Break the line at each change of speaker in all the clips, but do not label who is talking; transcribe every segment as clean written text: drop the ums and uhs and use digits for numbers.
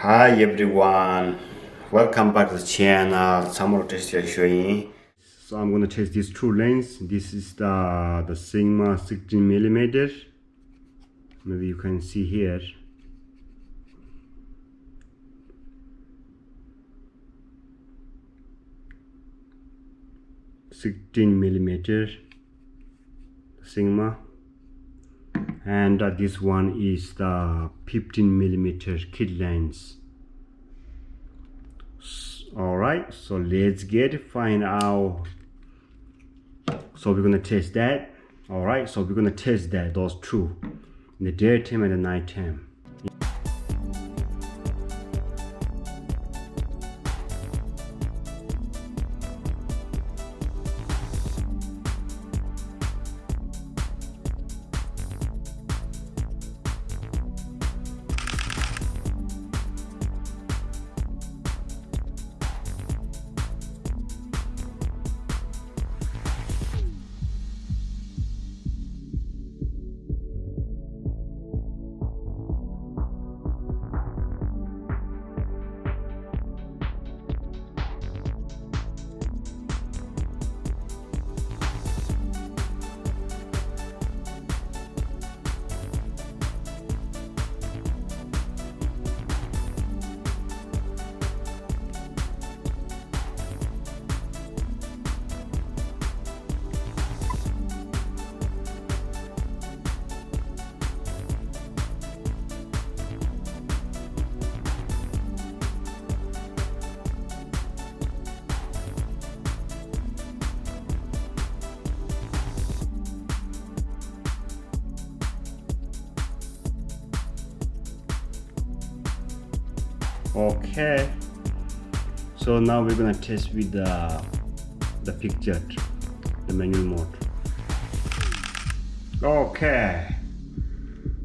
Hi everyone, welcome back to the channel. Some test here showing. So I'm gonna test these two lens. This is the Sigma 16mm. Maybe you can see here. $16mm Sigma, and this one is the 15mm kit lens. Alright, so let's find out. So we're gonna test that. Alright, so we're gonna test those two in the daytime and the nighttime. Okay, so now we're gonna test with the picture, the manual mode. Okay,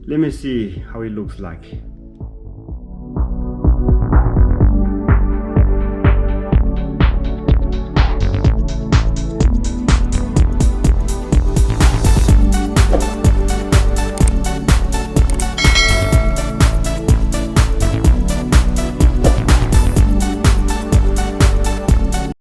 let me see how it looks like.